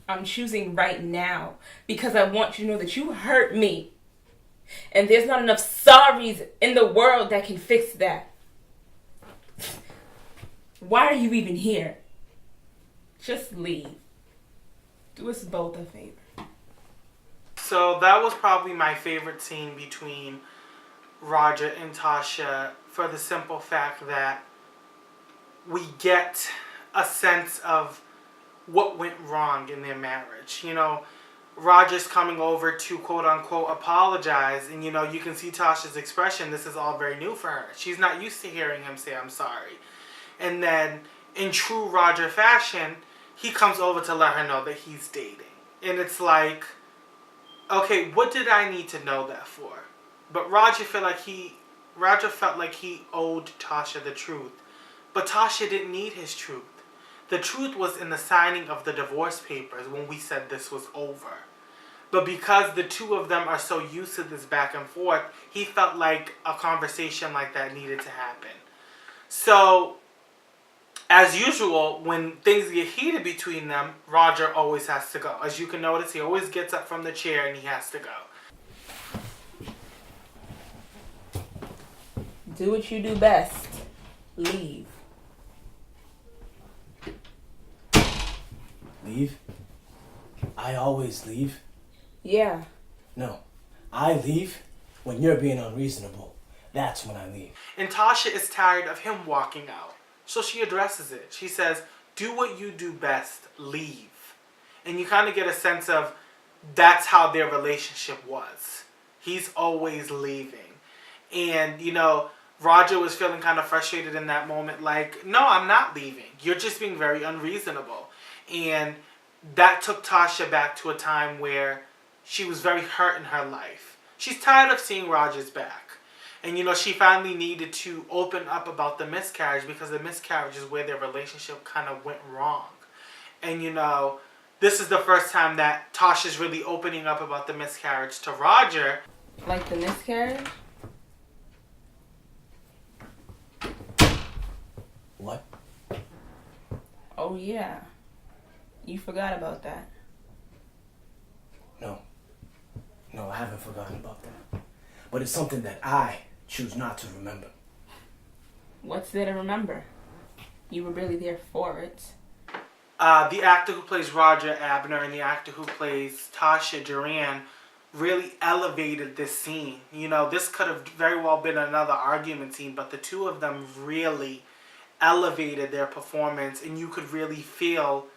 I'm choosing right now because I want you to know that you hurt me. And there's not enough sorries in the world that can fix that. Why are you even here? Just leave. Do us both a favor. So that was probably my favorite scene between Roger and Tasha, for the simple fact that we get a sense of what went wrong in their marriage. You know, Roger's coming over to quote unquote apologize, and you know, you can see Tasha's expression. This is all very new for her. She's not used to hearing him say I'm sorry. And then in true Roger fashion, he comes over to let her know that he's dating. And it's like, okay, what did I need to know that for? But Roger felt like he owed Tasha the truth. But Tasha didn't need his truth. The truth was in the signing of the divorce papers when we said this was over. But because the two of them are so used to this back and forth, he felt like a conversation like that needed to happen. So, as usual, when things get heated between them, Roger always has to go. As you can notice, he always gets up from the chair and he has to go. Do what you do best. Leave. Leave? I always leave? Yeah. No. I leave when you're being unreasonable. That's when I leave. And Tasha is tired of him walking out. So she addresses it. She says, do what you do best. Leave. And you kind of get a sense of that's how their relationship was. He's always leaving. And, you know, Roger was feeling kind of frustrated in that moment. Like, no, I'm not leaving. You're just being very unreasonable. And that took Tasha back to a time where she was very hurt in her life. She's tired of seeing Roger's back. And, you know, she finally needed to open up about the miscarriage because the miscarriage is where their relationship kind of went wrong. And, you know, this is the first time that Tasha's really opening up about the miscarriage to Roger. Like the miscarriage? What? Oh, yeah. You forgot about that. No. No, I haven't forgotten about that. But it's something that I choose not to remember. What's there to remember? You were really there for it. The actor who plays Roger Abner and the actor who plays Tasha Duran really elevated this scene. You know, this could have very well been another argument scene, but the two of them really elevated their performance, and you could really feel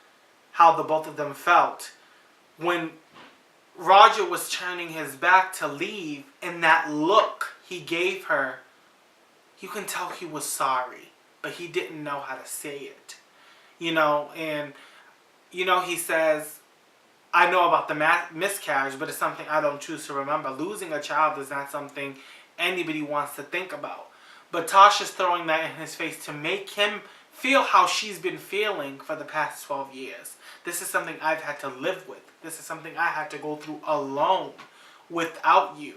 how the both of them felt. When Roger was turning his back to leave, and that look he gave her, you can tell he was sorry, but he didn't know how to say it. You know, and, you know, he says, I know about the miscarriage, but it's something I don't choose to remember. Losing a child is not something anybody wants to think about. But Tasha's throwing that in his face to make him feel how she's been feeling for the past 12 years. This is something I've had to live with. This is something I had to go through alone without you.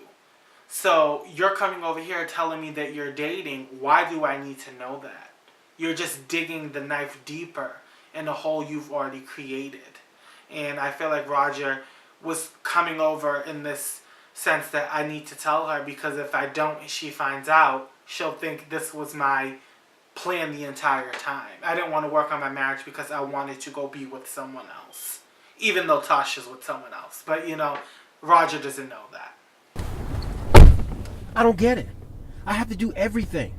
So you're coming over here telling me that you're dating. Why do I need to know that? You're just digging the knife deeper in a hole you've already created. And I feel like Roger was coming over in this sense that I need to tell her, because if I don't and she finds out, she'll think this was my plan the entire time. I didn't want to work on my marriage because I wanted to go be with someone else. Even though Tasha's with someone else. But, you know, Roger doesn't know that. I don't get it. I have to do everything.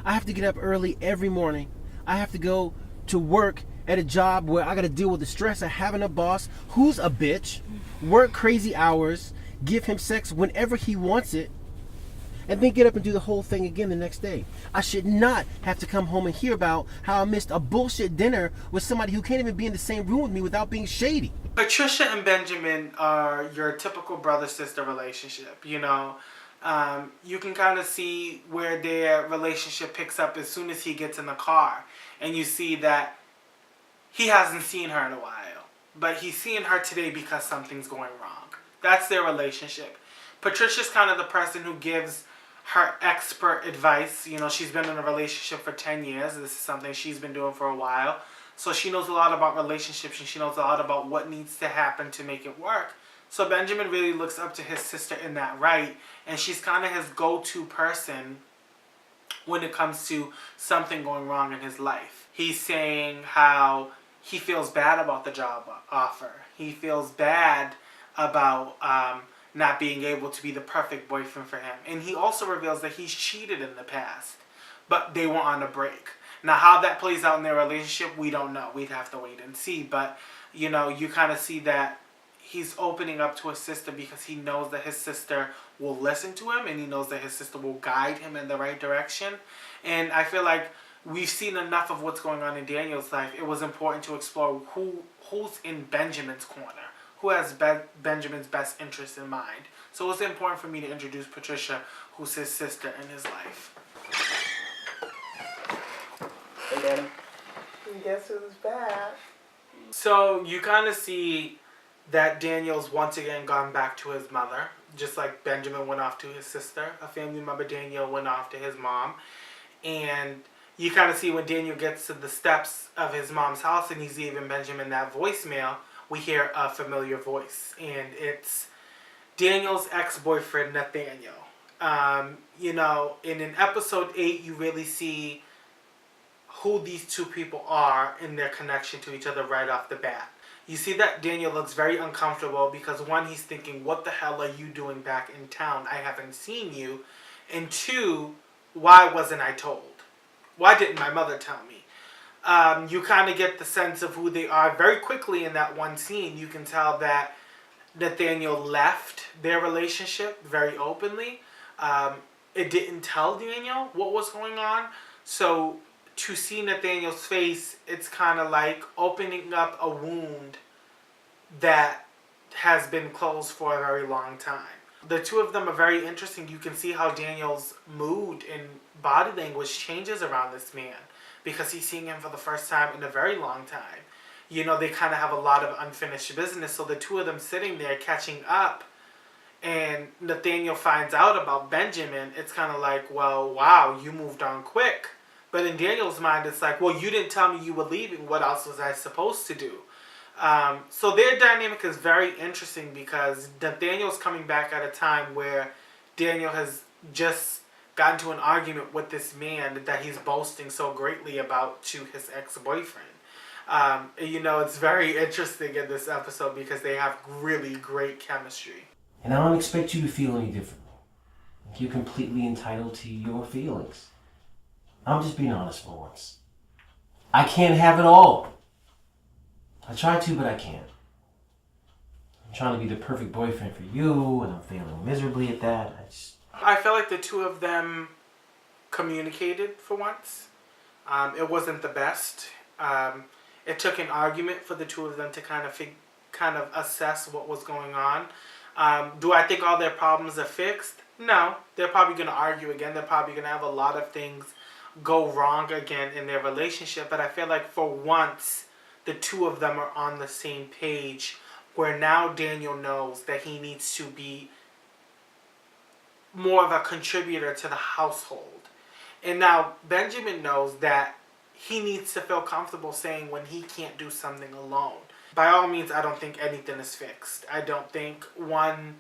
I have to get up early every morning. I have to go to work at a job where I got to deal with the stress of having a boss who's a bitch, work crazy hours, give him sex whenever he wants it, and then get up and do the whole thing again the next day. I should not have to come home and hear about how I missed a bullshit dinner with somebody who can't even be in the same room with me without being shady. Patricia and Benjamin are your typical brother-sister relationship, you know. You can kind of see where their relationship picks up as soon as he gets in the car. And you see that he hasn't seen her in a while. But he's seeing her today because something's going wrong. That's their relationship. Patricia's kind of the person who gives her expert advice. You know, she's been in a relationship for 10 years. This is something she's been doing for a while. So she knows a lot about relationships, and she knows a lot about what needs to happen to make it work. So Benjamin really looks up to his sister in that right, and she's kind of his go-to person when it comes to something going wrong in his life. He's saying how he feels bad about the job offer. He feels bad about not being able to be the perfect boyfriend for him. And he also reveals that he's cheated in the past, but they were on a break. Now, how that plays out in their relationship, we don't know. We'd have to wait and see. But, you know, you kind of see that he's opening up to his sister because he knows that his sister will listen to him, and he knows that his sister will guide him in the right direction. And I feel like we've seen enough of what's going on in Daniel's life. It was important to explore who's in Benjamin's corner, who has Benjamin's best interest in mind. So it was important for me to introduce Patricia, who's his sister in his life. Hey, Danny. Guess who's back? So you kind of see that Daniel's once again gone back to his mother, just like Benjamin went off to his sister. A family member, Daniel, went off to his mom. And you kind of see when Daniel gets to the steps of his mom's house and he's leaving Benjamin that voicemail, we hear a familiar voice. And it's Daniel's ex-boyfriend, Nathaniel. You know, in episode 8, you really see who these two people are in their connection to each other right off the bat. You see that Daniel looks very uncomfortable because, one, he's thinking, what the hell are you doing back in town? I haven't seen you. And two, why wasn't I told? Why didn't my mother tell me? You kind of get the sense of who they are very quickly in that one scene. You can tell that Nathaniel left their relationship very openly. It didn't tell Daniel what was going on. So to see Nathaniel's face, it's kind of like opening up a wound that has been closed for a very long time. The two of them are very interesting. You can see how Daniel's mood and body language changes around this man because he's seeing him for the first time in a very long time. You know, they kind of have a lot of unfinished business, so the two of them sitting there catching up, and Nathaniel finds out about Benjamin. It's kind of like, well, wow, you moved on quick. But in Daniel's mind, it's like, well, you didn't tell me you were leaving. What else was I supposed to do? So their dynamic is very interesting because Nathaniel's coming back at a time where Daniel has just gotten to an argument with this man that he's boasting so greatly about to his ex-boyfriend. You know, it's very interesting in this episode because they have really great chemistry. And I don't expect you to feel any differently. You're completely entitled to your feelings. I'm just being honest for once. I can't have it all. I try to, but I can't. I'm trying to be the perfect boyfriend for you, and I'm failing miserably at that. I feel like the two of them communicated for once. It wasn't the best. It took an argument for the two of them to kind of assess what was going on. Do I think all their problems are fixed? No. They're probably going to argue again. They're probably going to have a lot of things go wrong again in their relationship. But I feel like for once, the two of them are on the same page where now Daniel knows that he needs to be more of a contributor to the household. And now Benjamin knows that he needs to feel comfortable saying when he can't do something alone. By all means, I don't think anything is fixed. I don't think 1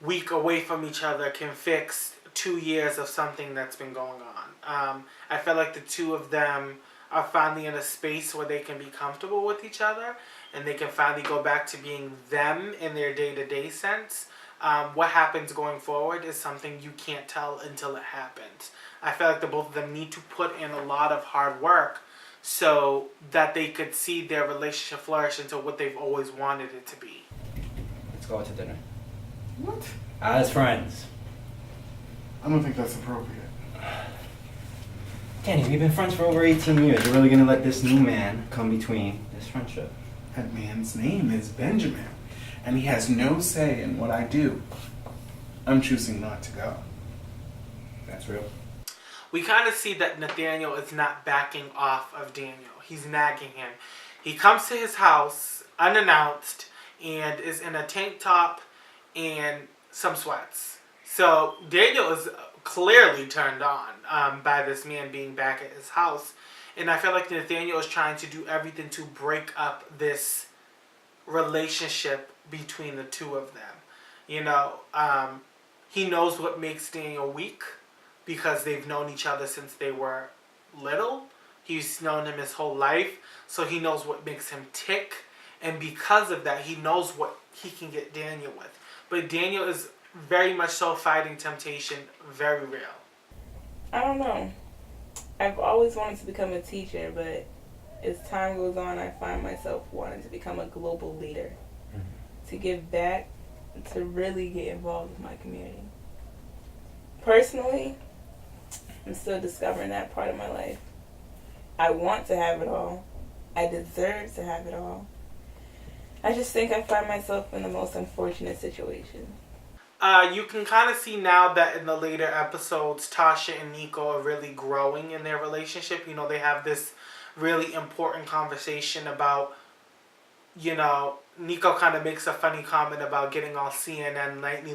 week away from each other can fix 2 years of something that's been going on. I feel like the two of them are finally in a space where they can be comfortable with each other and they can finally go back to being them in their day-to-day sense. What happens going forward is something you can't tell until it happens. I feel like the both of them need to put in a lot of hard work so that they could see their relationship flourish into what they've always wanted it to be. Let's go out to dinner. What? As friends. I don't think that's appropriate. Danny, we've been friends for over 18 years. You're really gonna let this new man come between this friendship? That man's name is Benjamin, and he has no say in what I do. I'm choosing not to go. That's real. We kind of see that Nathaniel is not backing off of Daniel. He's nagging him. He comes to his house unannounced and is in a tank top and some sweats. So Daniel is clearly turned on by this man being back at his house. And I feel like Nathaniel is trying to do everything to break up this relationship between the two of them. You know, he knows what makes Daniel weak because they've known each other since they were little. He's known him his whole life, so he knows what makes him tick. And because of that, he knows what he can get Daniel with. But Daniel is very much so fighting temptation, very real. I don't know. I've always wanted to become a teacher, but as time goes on, I find myself wanting to become a global leader, to give back, to really get involved with my community. Personally, I'm still discovering that part of my life. I want to have it all. I deserve to have it all. I just think I find myself in the most unfortunate situation. You can kind of see now that in the later episodes, Tasha and Nico are really growing in their relationship. You know, they have this really important conversation about, you know, Nico kind of makes a funny comment about getting all CNN nightly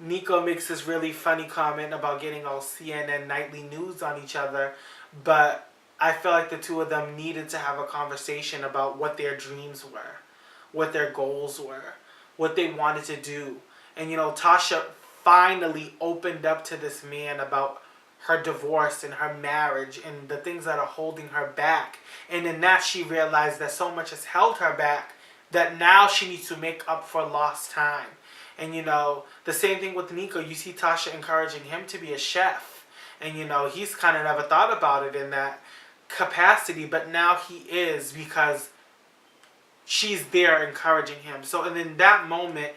Nico makes this really funny comment about getting all CNN nightly news on each other, but I feel like the two of them needed to have a conversation about what their dreams were, what their goals were, what they wanted to do. And, you know, Tasha finally opened up to this man about her divorce and her marriage and the things that are holding her back. And in that, she realized that so much has held her back that now she needs to make up for lost time. And, you know, the same thing with Nico. You see Tasha encouraging him to be a chef. And, you know, he's kind of never thought about it in that capacity, but now he is because she's there encouraging him. So, and in that moment,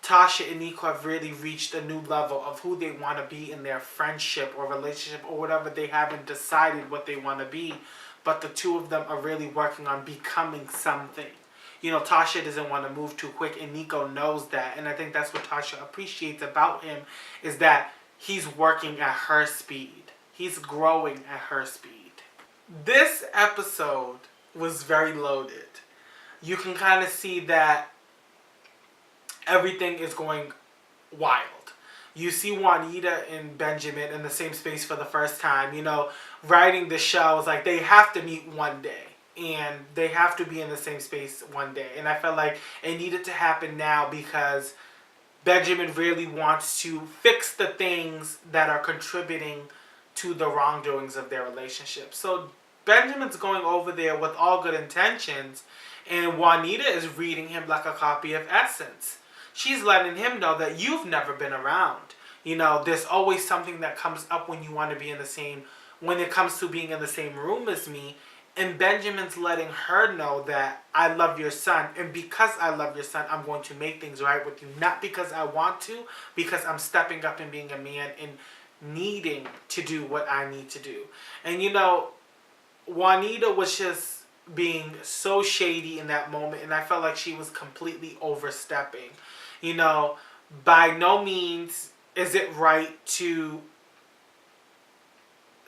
Tasha and Nico have really reached a new level of who they want to be in their friendship or relationship or whatever. They haven't decided what they want to be, but the two of them are really working on becoming something. You know, Tasha doesn't want to move too quick, and Nico knows that. And I think that's what Tasha appreciates about him, is that he's working at her speed. He's growing at her speed. This episode was very loaded. You can kind of see that everything is going wild. You see Juanita and Benjamin in the same space for the first time. You know, writing the show is like they have to meet one day. And they have to be in the same space one day. And I felt like it needed to happen now because Benjamin really wants to fix the things that are contributing to the wrongdoings of their relationship. So Benjamin's going over there with all good intentions, and Juanita is reading him like a copy of Essence. She's letting him know that you've never been around. You know, there's always something that comes up when you want to be in the same, when it comes to being in the same room as me. And Benjamin's letting her know that I love your son. And because I love your son, I'm going to make things right with you. Not because I want to, because I'm stepping up and being a man and needing to do what I need to do. And, you know, Juanita was just being so shady in that moment. And I felt like she was completely overstepping. You know, by no means is it right to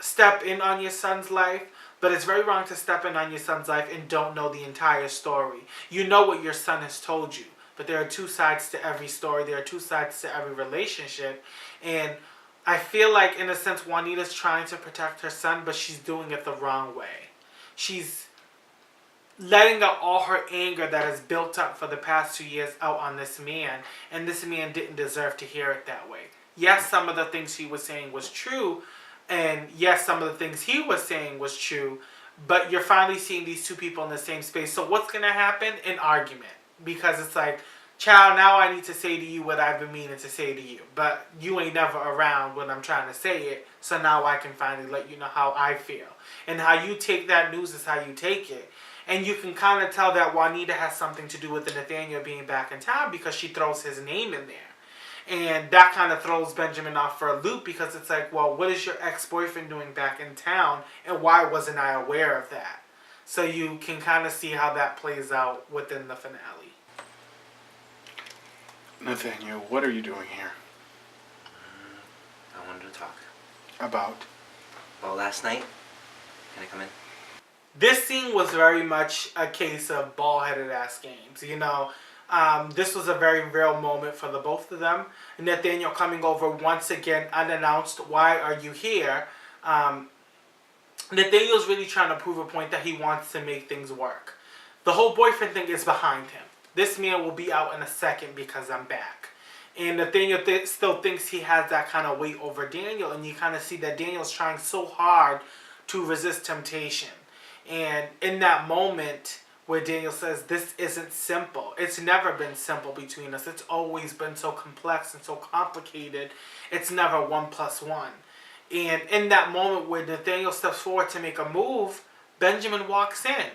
step in on your son's life. But it's very wrong to step in on your son's life and don't know the entire story. You know what your son has told you. But there are two sides to every story. There are two sides to every relationship. And I feel like, in a sense, Juanita's trying to protect her son, but she's doing it the wrong way. She's letting out all her anger that has built up for the past 2 years out on this man. And this man didn't deserve to hear it that way. Yes, some of the things she was saying was true. And yes, some of the things he was saying was true, but you're finally seeing these two people in the same space. So what's going to happen? An argument. Because it's like, child, now I need to say to you what I've been meaning to say to you. But you ain't never around when I'm trying to say it, so now I can finally let you know how I feel. And how you take that news is how you take it. And you can kind of tell that Juanita has something to do with the Nathaniel being back in town because she throws his name in there. And that kind of throws Benjamin off for a loop because it's like, well, what is your ex-boyfriend doing back in town? And why wasn't I aware of that? So you can kind of see how that plays out within the finale. Nathaniel, what are you doing here? I wanted to talk. About? Well, last night. Can I come in? This scene was very much a case of ball-headed ass games. You know, This was a very real moment for the both of them. Nathaniel coming over once again unannounced. Why are you here? Nathaniel's really trying to prove a point that he wants to make things work. The whole boyfriend thing is behind him. This man will be out in a second because I'm back. And Nathaniel still thinks he has that kind of weight over Daniel. And you kind of see that Daniel's trying so hard to resist temptation. And in that moment where Daniel says, this isn't simple. It's never been simple between us. It's always been so complex and so complicated. It's never 1 + 1. And in that moment where Nathaniel steps forward to make a move, Benjamin walks in.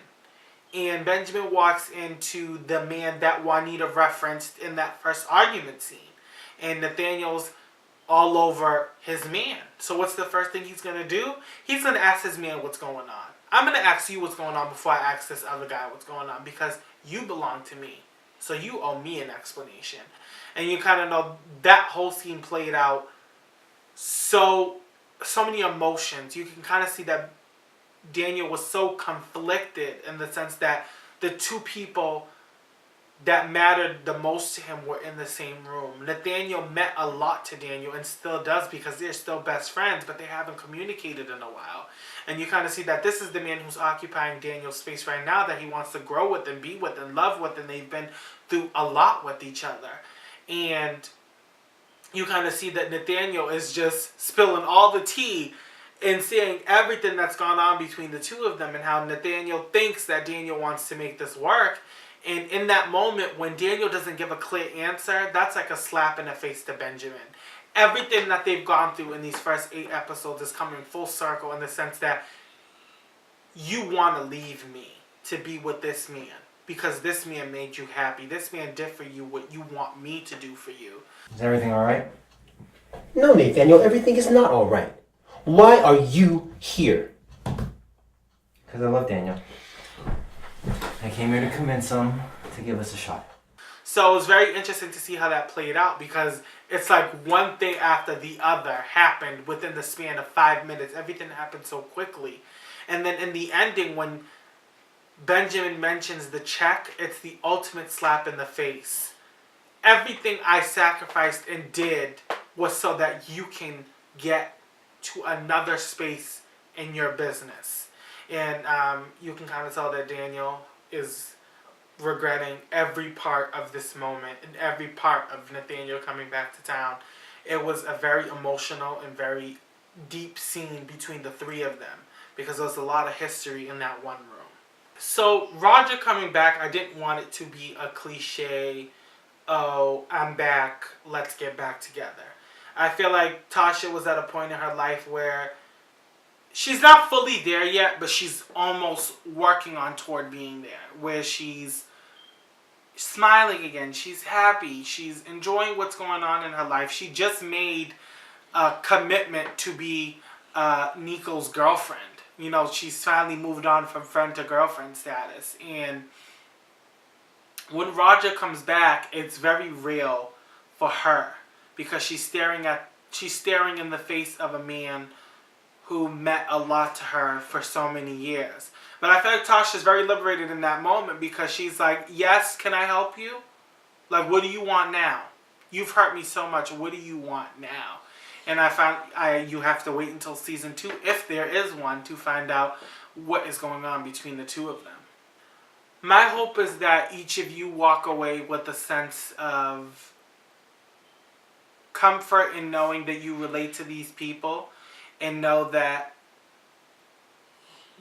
And Benjamin walks into the man that Juanita referenced in that first argument scene. And Nathaniel's all over his man. So what's the first thing he's going to do? He's going to ask his man what's going on. I'm going to ask you what's going on before I ask this other guy what's going on, because you belong to me. So you owe me an explanation. And you kind of know that whole scene played out so many emotions. You can kind of see that Daniel was so conflicted in the sense that the two people that mattered the most to him were in the same room. Nathaniel meant a lot to Daniel and still does because they're still best friends, but they haven't communicated in a while. And you kind of see that this is the man who's occupying Daniel's space right now that he wants to grow with and be with and love with, and they've been through a lot with each other. And you kind of see that Nathaniel is just spilling all the tea and saying everything that's gone on between the two of them and how Nathaniel thinks that Daniel wants to make this work. And in that moment, when Daniel doesn't give a clear answer, that's like a slap in the face to Benjamin. Everything that they've gone through in these first 8 episodes is coming full circle in the sense that you want to leave me to be with this man because this man made you happy. This man did for you what you want me to do for you. Is everything all right? No, Nathaniel, everything is not all right. Why are you here? Because I love Daniel. I came here to convince him to give us a shot. So it was very interesting to see how that played out because it's like one thing after the other happened within the span of 5 minutes. Everything happened so quickly. And then in the ending, when Benjamin mentions the check, it's the ultimate slap in the face. Everything I sacrificed and did was so that you can get to another space in your business. And you can kind of tell that Daniel is regretting every part of this moment and every part of Nathaniel coming back to town. It was a very emotional and very deep scene between the three of them because there was a lot of history in that one room. So Roger coming back, I didn't want it to be a cliche, oh, I'm back, let's get back together. I feel like Tasha was at a point in her life where she's not fully there yet, but she's almost working on toward being there, where she's smiling again, she's happy, she's enjoying what's going on in her life. She just made a commitment to be Nico's girlfriend. You know, she's finally moved on from friend to girlfriend status. And when Roger comes back, it's very real for her because she's staring in the face of a man who meant a lot to her for so many years. But I feel like Tasha's very liberated in that moment because she's like, yes, can I help you? Like, what do you want now? You've hurt me so much. What do you want now? And I found you have to wait until season 2, if there is one, to find out what is going on between the two of them. My hope is that each of you walk away with a sense of comfort in knowing that you relate to these people and know that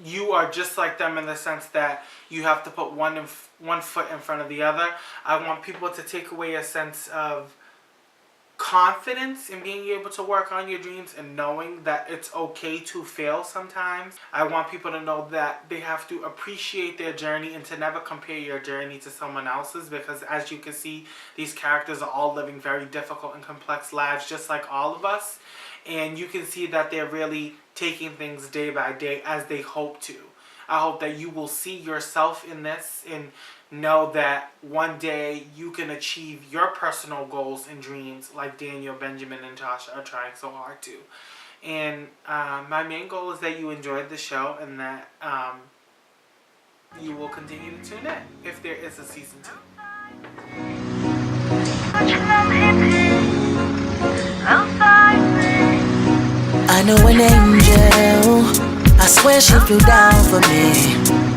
you are just like them in the sense that you have to put one foot in front of the other. I want people to take away a sense of confidence in being able to work on your dreams and knowing that it's okay to fail sometimes. I want people to know that they have to appreciate their journey and to never compare your journey to someone else's, because as you can see, these characters are all living very difficult and complex lives just like all of us, and you can see that they're really taking things day by day as they hope to. I hope that you will see yourself in this and know that one day you can achieve your personal goals and dreams like Daniel, Benjamin, and Tasha are trying so hard to. And my main goal is that you enjoyed the show and that you will continue to tune in if there is a season 2. I know an angel, I swear she flew down for me.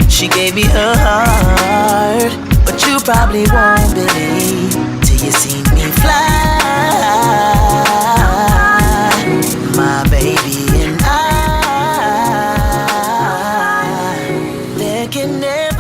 She gave me her heart, but you probably won't believe till you see me fly. My baby and I, there can never